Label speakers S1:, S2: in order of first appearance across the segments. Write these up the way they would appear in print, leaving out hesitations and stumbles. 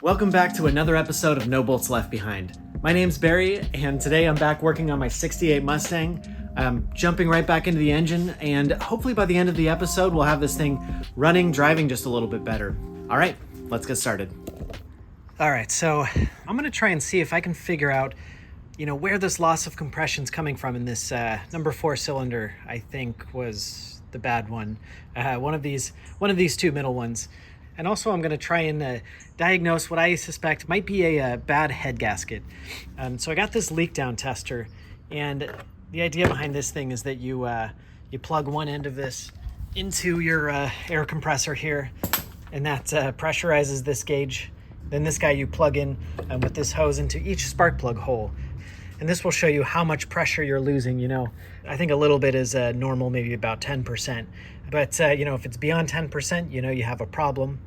S1: Welcome back to another episode of No Bolts Left Behind. My name's Barry, and today I'm back working on my 68 Mustang. I'm jumping right back into the engine, and hopefully by the end of the episode, we'll have this thing running, driving just a little bit better. All right, let's get started. All right, so I'm gonna try and see if I can figure out, where this loss of compression's coming from in this number 4 cylinder. I think was the bad one. One of these two middle ones. And also I'm going to try and diagnose what I suspect might be a bad head gasket. So I got this leak down tester, and the idea behind this thing is that you plug one end of this into your air compressor here, and that pressurizes this gauge. Then this guy you plug in with this hose into each spark plug hole. And this will show you how much pressure you're losing. I think a little bit is normal, maybe about 10%. But, if it's beyond 10%, you have a problem.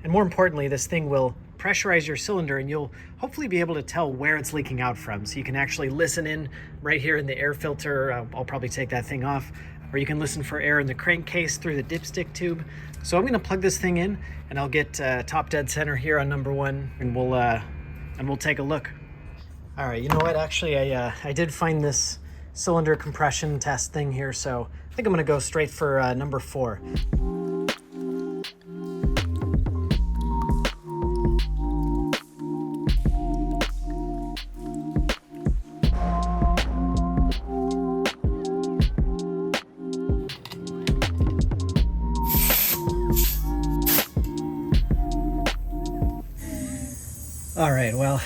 S1: And more importantly, this thing will pressurize your cylinder, and you'll hopefully be able to tell where it's leaking out from. So you can actually listen in right here in the air filter. I'll probably take that thing off. Or you can listen for air in the crankcase through the dipstick tube. So I'm going to plug this thing in, and I'll get top dead center here on number 1, and we'll take a look. All right, you know what? Actually, I did find this cylinder compression test thing here, so I think I'm gonna go straight for number 4. All right, well,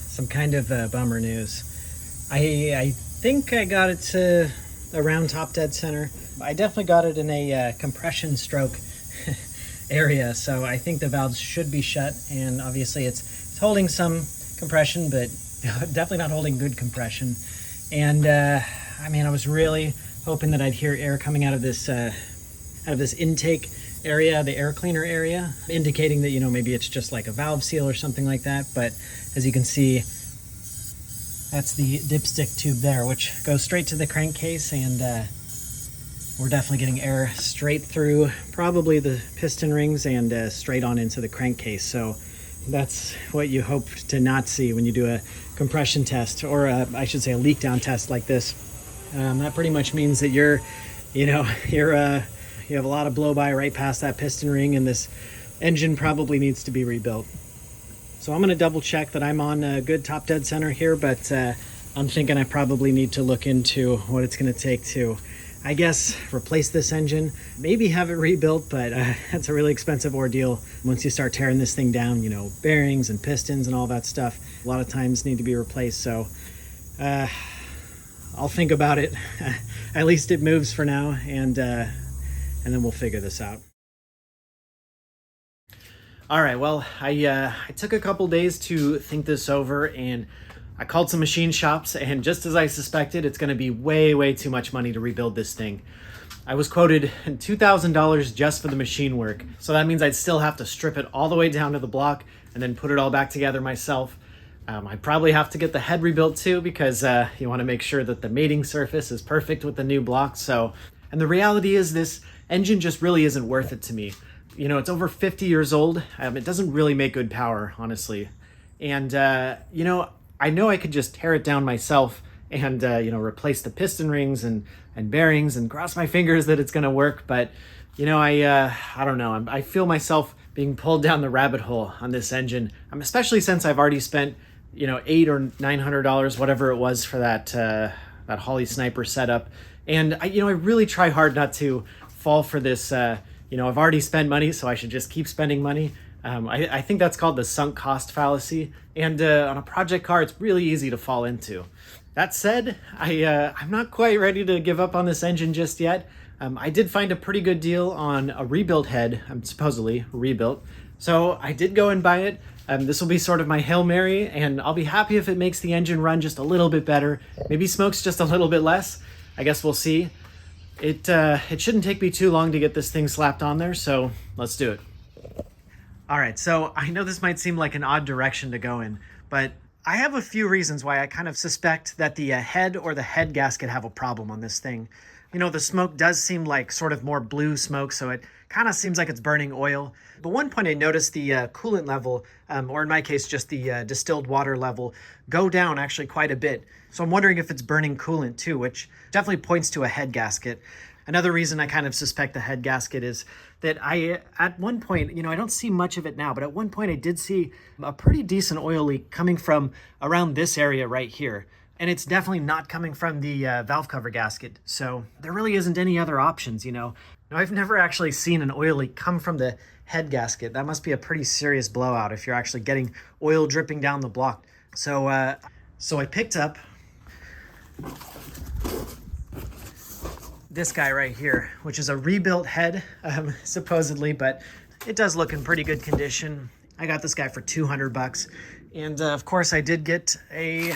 S1: some kind of bummer news. I think I got it to around top dead center. I definitely got it in a compression stroke area, so I think the valves should be shut, and obviously it's holding some compression, but definitely not holding good compression. And I was really hoping that I'd hear air coming out of this intake area, the air cleaner area, indicating that maybe it's just like a valve seal or something like that. But as you can see, that's the dipstick tube there, which goes straight to the crankcase, and we're definitely getting air straight through probably the piston rings and straight on into the crankcase. So that's what you hope to not see when you do a compression test, or I should say a leak down test like this. That pretty much means that you have a lot of blow by right past that piston ring, and this engine probably needs to be rebuilt. So I'm going to double check that I'm on a good top dead center here, but I'm thinking I probably need to look into what it's going to take to, I guess, replace this engine, maybe have it rebuilt, but that's a really expensive ordeal once you start tearing this thing down. Bearings and pistons and all that stuff a lot of times need to be replaced. So I'll think about it. At least it moves for now, and then we'll figure this out. All right, well, I took a couple days to think this over, and I called some machine shops, and just as I suspected, it's going to be way, way too much money to rebuild this thing. I was quoted $2,000 just for the machine work, so that means I'd still have to strip it all the way down to the block and then put it all back together myself. I'd probably have to get the head rebuilt too, because you want to make sure that the mating surface is perfect with the new block. And the reality is this engine just really isn't worth it to me. It's over 50 years old. It doesn't really make good power, honestly. And, I know I could just tear it down myself and, replace the piston rings and bearings and cross my fingers that it's going to work. But, I don't know. I feel myself being pulled down the rabbit hole on this engine, especially since I've already spent, $800 or $900, whatever it was for that Holley Sniper setup. And, I really try hard not to fall for this, I've already spent money, so I should just keep spending money. I think that's called the sunk cost fallacy. And on a project car, it's really easy to fall into. That said, I'm not quite ready to give up on this engine just yet. I did find a pretty good deal on a rebuilt head, supposedly rebuilt. So I did go and buy it. This will be sort of my Hail Mary, and I'll be happy if it makes the engine run just a little bit better. Maybe smokes just a little bit less. I guess we'll see. It shouldn't take me too long to get this thing slapped on there, so let's do it. All right, so I know this might seem like an odd direction to go in, but I have a few reasons why I kind of suspect that the head or the head gasket have a problem on this thing. You know, the smoke does seem like sort of more blue smoke, so it kind of seems like it's burning oil. But one point I noticed the coolant level, or in my case, just the distilled water level, go down actually quite a bit. So I'm wondering if it's burning coolant too, which definitely points to a head gasket. Another reason I kind of suspect the head gasket is that at one point, you know, I don't see much of it now, but at one point I did see a pretty decent oil leak coming from around this area right here. And it's definitely not coming from the valve cover gasket. So there really isn't any other options, you know. Now, I've never actually seen an oil leak come from the head gasket. That must be a pretty serious blowout if you're actually getting oil dripping down the block. So I picked up this guy right here, which is a rebuilt head, supposedly, but it does look in pretty good condition. I got this guy for $200. And of course I did get a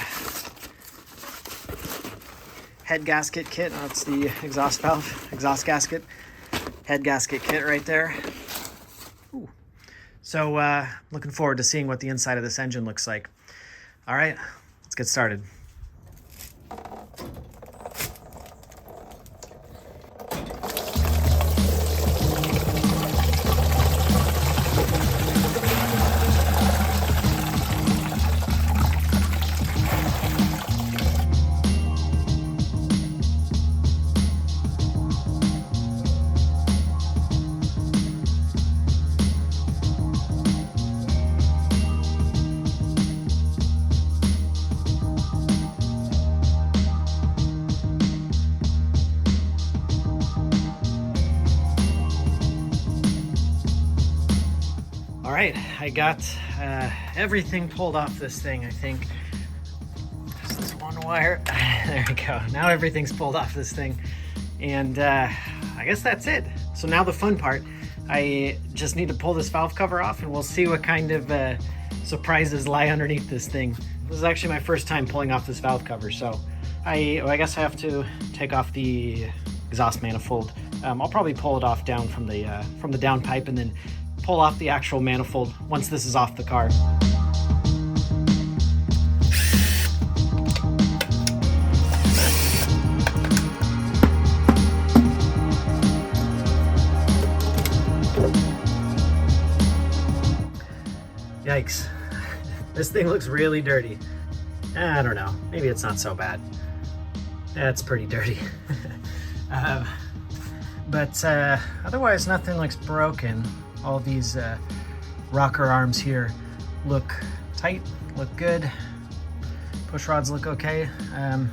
S1: head gasket kit. That's the exhaust gasket, head gasket kit right there. Ooh. So looking forward to seeing what the inside of this engine looks like. All right, let's get started. All right, I got everything pulled off this thing, I think. Just this one wire. There we go. Now everything's pulled off this thing. And I guess that's it. So now the fun part. I just need to pull this valve cover off and we'll see what kind of surprises lie underneath this thing. This is actually my first time pulling off this valve cover, so I guess I have to take off the exhaust manifold. I'll probably pull it off down from the downpipe and then pull off the actual manifold once this is off the car. Yikes. This thing looks really dirty. I don't know, maybe it's not so bad. That's pretty dirty. But otherwise nothing looks broken. All these rocker arms here look tight, look good. Push rods look okay. All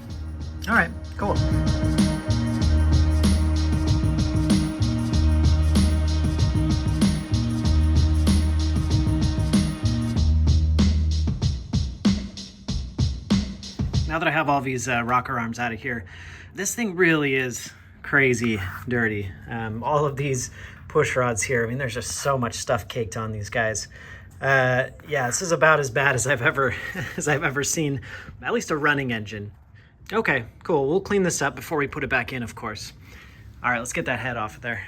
S1: right, cool. Now that I have all these rocker arms out of here, this thing really is crazy dirty. All of these push rods here, I mean, there's just so much stuff caked on these guys. Yeah, this is about as bad as I've ever seen, at least a running engine. Okay, cool. We'll clean this up before we put it back in, of course. All right, let's get that head off of there.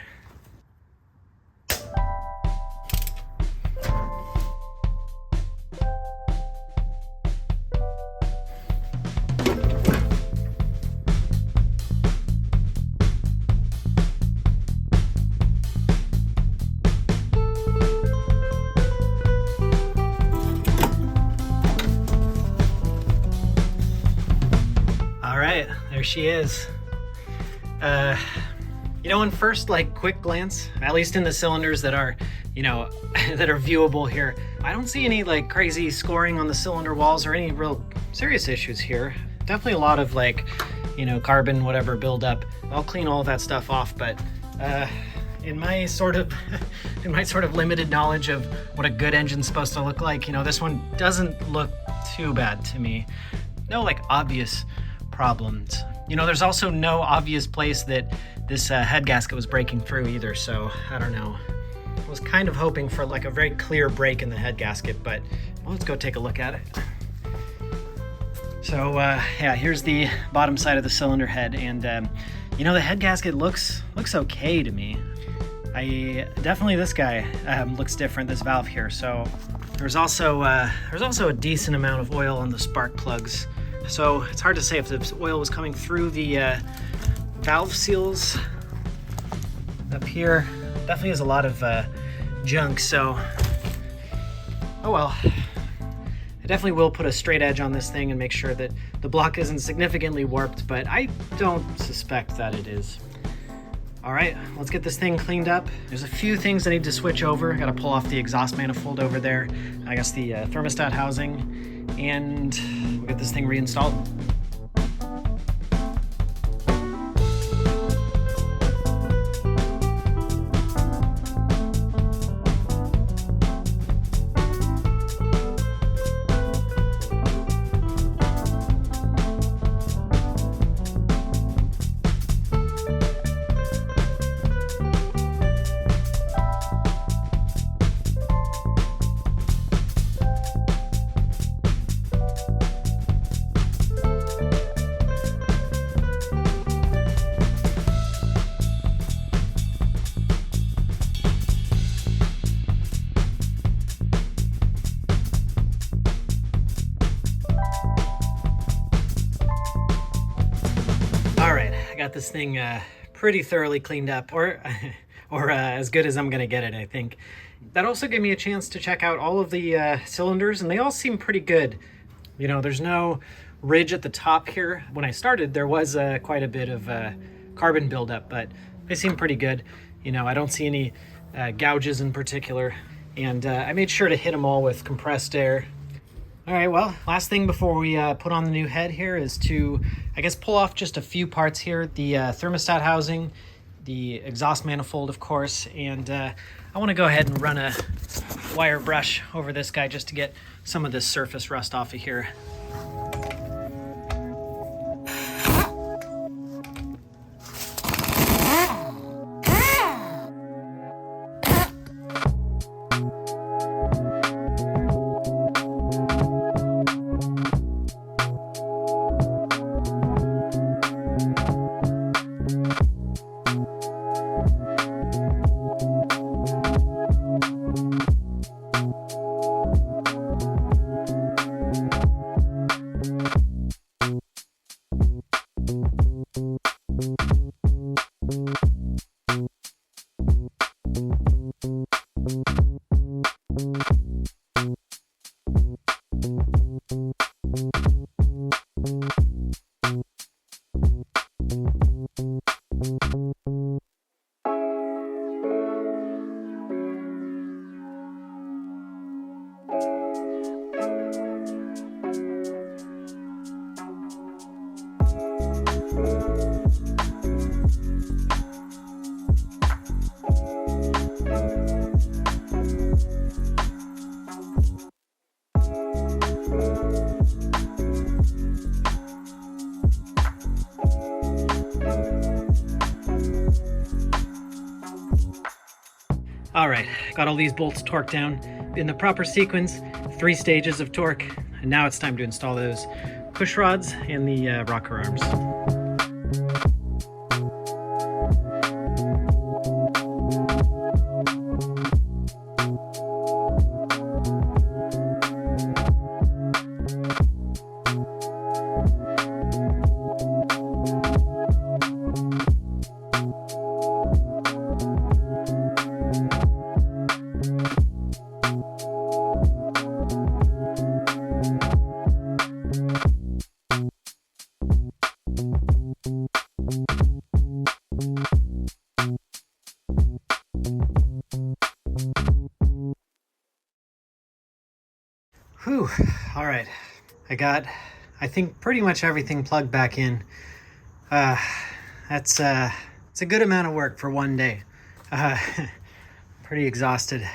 S1: There she is. You know, on first quick glance, at least in the cylinders that are, you know, that are viewable here, I don't see any crazy scoring on the cylinder walls or any real serious issues here. Definitely a lot of you know, carbon, whatever buildup. I'll clean all of that stuff off, but in my sort of limited knowledge of what a good engine's supposed to look like, you know, this one doesn't look too bad to me. No obvious problems. You know, there's also no obvious place that this head gasket was breaking through either, so I don't know. I was kind of hoping for a very clear break in the head gasket, but well, let's go take a look at it. So yeah, here's the bottom side of the cylinder head, and you know, the head gasket looks okay to me. Definitely this guy looks different, this valve here. So there's also a decent amount of oil on the spark plugs. So it's hard to say if the oil was coming through the valve seals up here. Definitely has a lot of junk, so oh well. I definitely will put a straight edge on this thing and make sure that the block isn't significantly warped, but I don't suspect that it is. All right, let's get this thing cleaned up. There's a few things I need to switch over. I gotta pull off the exhaust manifold over there, I guess the thermostat housing, and we'll get this thing reinstalled. Got this thing pretty thoroughly cleaned up, or as good as I'm gonna get it, I think. That also gave me a chance to check out all of the cylinders, and they all seem pretty good. You know, there's no ridge at the top here. When I started, there was quite a bit of carbon buildup, but they seem pretty good. You know, I don't see any gouges in particular, and I made sure to hit them all with compressed air. All right, well, last thing before we put on the new head here is to, I guess, pull off just a few parts here. The thermostat housing, the exhaust manifold, of course, and I want to go ahead and run a wire brush over this guy just to get some of this surface rust off of here. All right, got all these bolts torqued down in the proper sequence, 3 stages of torque, and now it's time to install those push rods and the rocker arms. Whew, all right. I got, I think, pretty much everything plugged back in. It's a good amount of work for one day. Pretty exhausted.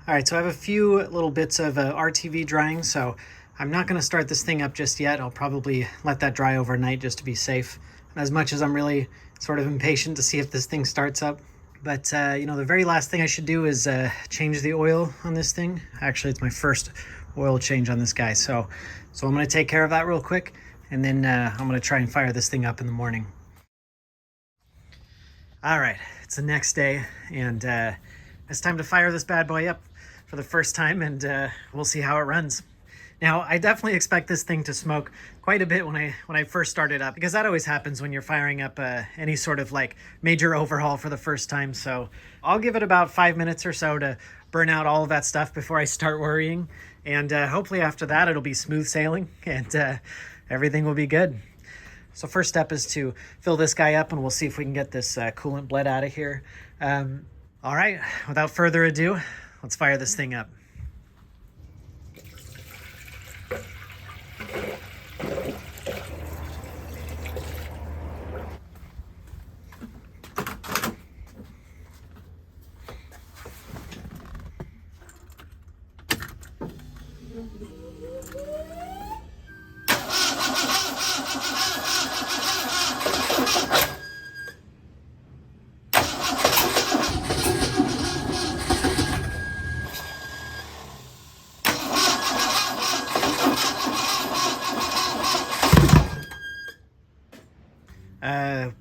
S1: All right, so I have a few little bits of RTV drying, so I'm not gonna start this thing up just yet. I'll probably let that dry overnight just to be safe. As much as I'm really sort of impatient to see if this thing starts up. But, you know, the very last thing I should do is change the oil on this thing. Actually, it's my first oil change on this guy. So I'm gonna take care of that real quick, and then I'm gonna try and fire this thing up in the morning. All right, it's the next day, and it's time to fire this bad boy up for the first time, and we'll see how it runs. Now, I definitely expect this thing to smoke quite a bit when I first start it up, because that always happens when you're firing up any sort of like major overhaul for the first time. So I'll give it about 5 minutes or so to burn out all of that stuff before I start worrying. And hopefully after that, it'll be smooth sailing and everything will be good. So first step is to fill this guy up, and we'll see if we can get this coolant bled out of here. All right, without further ado, let's fire this thing up.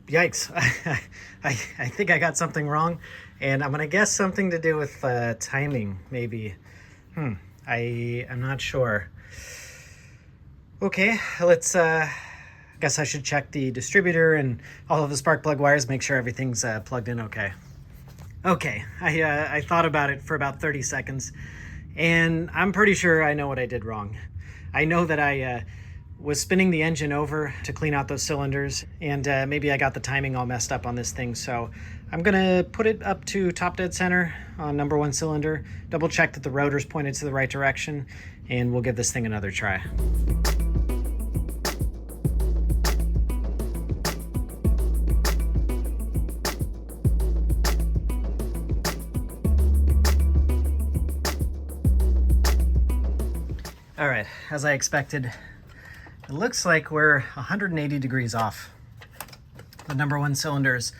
S1: Yikes. I think I got something wrong, and I'm gonna guess something to do with timing, maybe. I'm not sure. Okay, let's guess I should check the distributor and all of the spark plug wires, make sure everything's plugged in okay. Okay, I thought about it for about 30 seconds, and I'm pretty sure I know what I did wrong. I know that I was spinning the engine over to clean out those cylinders, and maybe I got the timing all messed up on this thing. So I'm gonna put it up to top dead center on number 1 cylinder, double check that the rotor's pointed to the right direction, and we'll give this thing another try. All right, as I expected, it looks like we're 180 degrees off. The number 1 cylinder's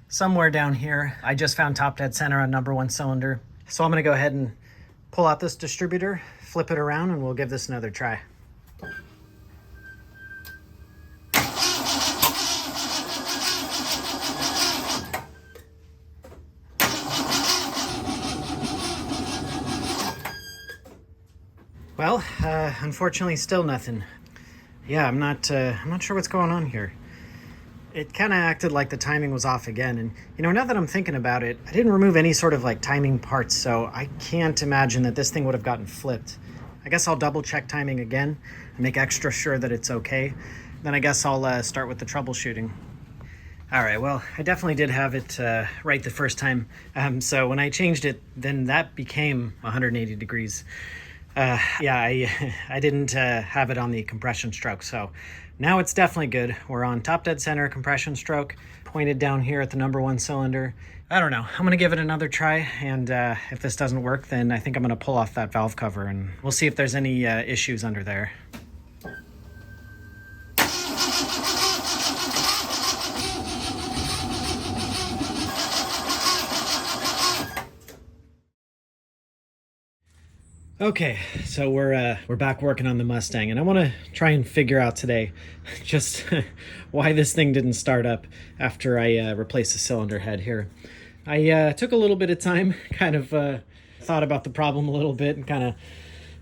S1: somewhere down here. I just found top dead center on number 1 cylinder. So I'm gonna go ahead and pull out this distributor, flip it around, and we'll give this another try. Well, unfortunately still nothing. Yeah, I'm not sure what's going on here. It kind of acted like the timing was off again. And, you know, now that I'm thinking about it, I didn't remove any sort of like timing parts, so I can't imagine that this thing would have gotten flipped. I guess I'll double check timing again and make extra sure that it's okay. Then I guess I'll start with the troubleshooting. All right, well, I definitely did have it right the first time. So when I changed it, then that became 180 degrees. Yeah, I didn't have it on the compression stroke, so now it's definitely good. We're on top dead center compression stroke, pointed down here at the number 1 cylinder. I don't know, I'm gonna give it another try, and if this doesn't work, then I think I'm gonna pull off that valve cover, and we'll see if there's any issues under there. Okay, so we're back working on the Mustang, and I want to try and figure out today just why this thing didn't start up after I replaced the cylinder head here. I took a little bit of time, kind of thought about the problem a little bit, and kind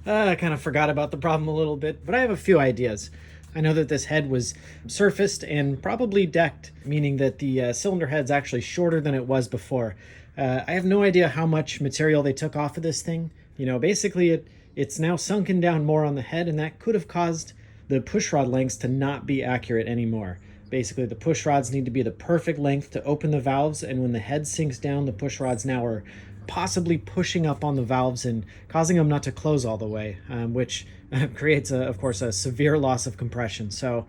S1: of forgot about the problem a little bit, but I have a few ideas. I know that this head was surfaced and probably decked, meaning that the cylinder head's actually shorter than it was before. I have no idea how much material they took off of this thing. You know, basically it's now sunken down more on the head, and that could have caused the push rod lengths to not be accurate anymore. Basically, the push rods need to be the perfect length to open the valves, and when the head sinks down, the push rods now are possibly pushing up on the valves and causing them not to close all the way, which creates, of course, a severe loss of compression. So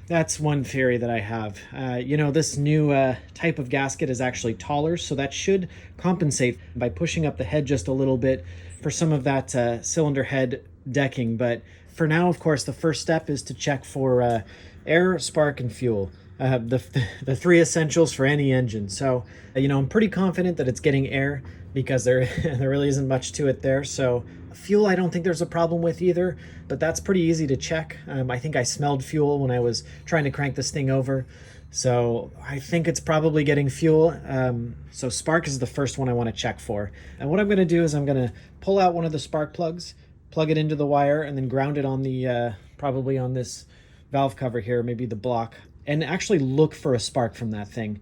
S1: that's one theory that I have. You know, this new type of gasket is actually taller, so that should compensate by pushing up the head just a little bit for some of that cylinder head decking. But for now, of course, the first step is to check for air, spark, and fuel. The 3 essentials for any engine. So, you know, I'm pretty confident that it's getting air because there really isn't much to it there. So fuel, I don't think there's a problem with either, but that's pretty easy to check. I think I smelled fuel when I was trying to crank this thing over. So I think it's probably getting fuel. So spark is the first one I want to check for. And what I'm going to do is I'm going to pull out one of the spark plugs, plug it into the wire, and then ground it on the, probably on this valve cover here, maybe the block, and actually look for a spark from that thing.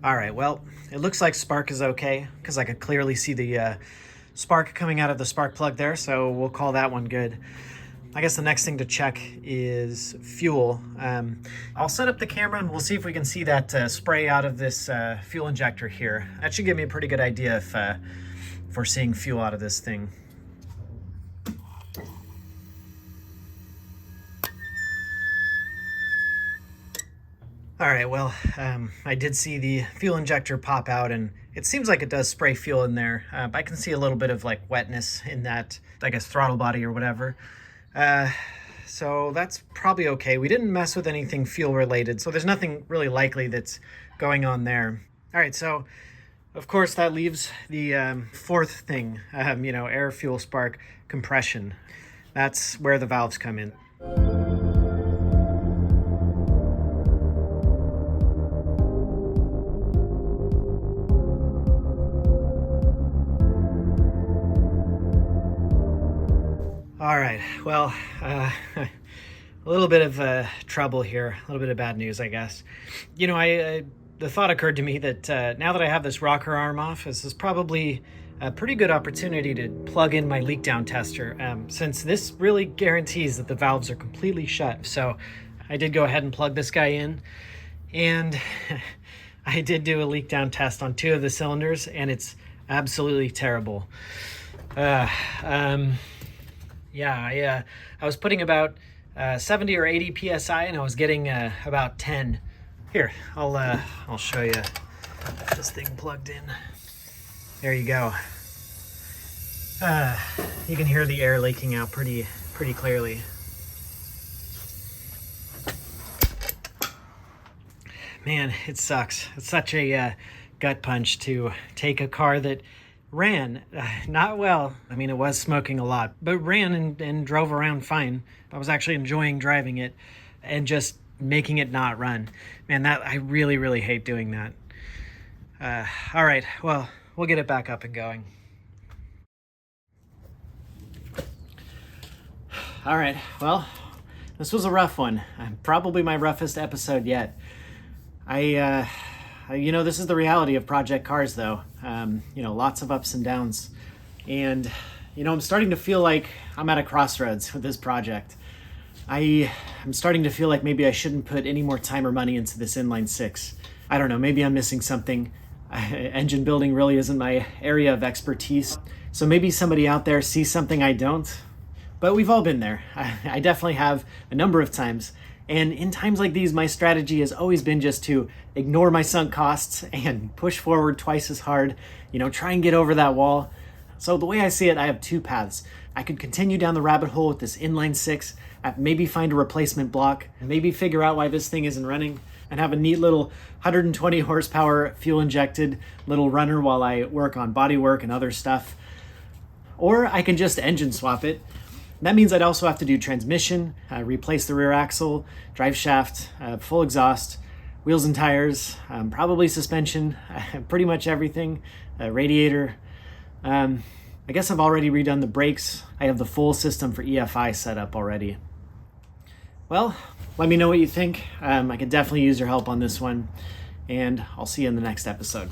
S1: All right, well, it looks like spark is okay because I could clearly see the spark coming out of the spark plug there, so we'll call that one good. I guess the next thing to check is fuel. I'll set up the camera and we'll see if we can see that spray out of this fuel injector here. That should give me a pretty good idea if we're seeing fuel out of this thing. All right, well, I did see the fuel injector pop out, and it seems like it does spray fuel in there. I can see a little bit of like wetness in that, I guess, throttle body or whatever. So that's probably okay. We didn't mess with anything fuel related, so there's nothing really likely that's going on there. All right, so of course that leaves the fourth thing, air, fuel, spark, compression. That's where the valves come in. All right, well, a little bit of trouble here, a little bit of bad news, I guess. The thought occurred to me that now that I have this rocker arm off, this is probably a pretty good opportunity to plug in my leak down tester, since this really guarantees that the valves are completely shut. So I did go ahead and plug this guy in, and I did do a leak down test on 2 of the cylinders, and it's absolutely terrible. I was putting about 70 or 80 psi, and I was getting about 10. Here, I'll show you this thing plugged in. There you go. You can hear the air leaking out pretty clearly. Man, it sucks. It's such a gut punch to take a car that ran not well. I mean, it was smoking a lot, but ran and drove around fine. I was actually enjoying driving it and just making it not run. Man, that I really hate doing that. All right, well, we'll get it back up and going. All right, well, this was a rough one. Probably my roughest episode yet. This is the reality of project cars, though. Lots of ups and downs. And, I'm starting to feel like I'm at a crossroads with this project. I'm starting to feel like maybe I shouldn't put any more time or money into this inline 6. I don't know, maybe I'm missing something. Engine building really isn't my area of expertise. So maybe somebody out there sees something I don't. But we've all been there. I definitely have a number of times. And in times like these, my strategy has always been just to ignore my sunk costs and push forward twice as hard, try and get over that wall. So the way I see it, I have 2 paths. I could continue down the rabbit hole with this inline 6, maybe find a replacement block, maybe figure out why this thing isn't running, and have a neat little 120 horsepower fuel injected little runner while I work on bodywork and other stuff. Or I can just engine swap it. That means I'd also have to do transmission, replace the rear axle, drive shaft, full exhaust, wheels and tires, probably suspension, pretty much everything, radiator. I guess I've already redone the brakes. I have the full system for EFI set up already. Well, let me know what you think. I could definitely use your help on this one, and I'll see you in the next episode.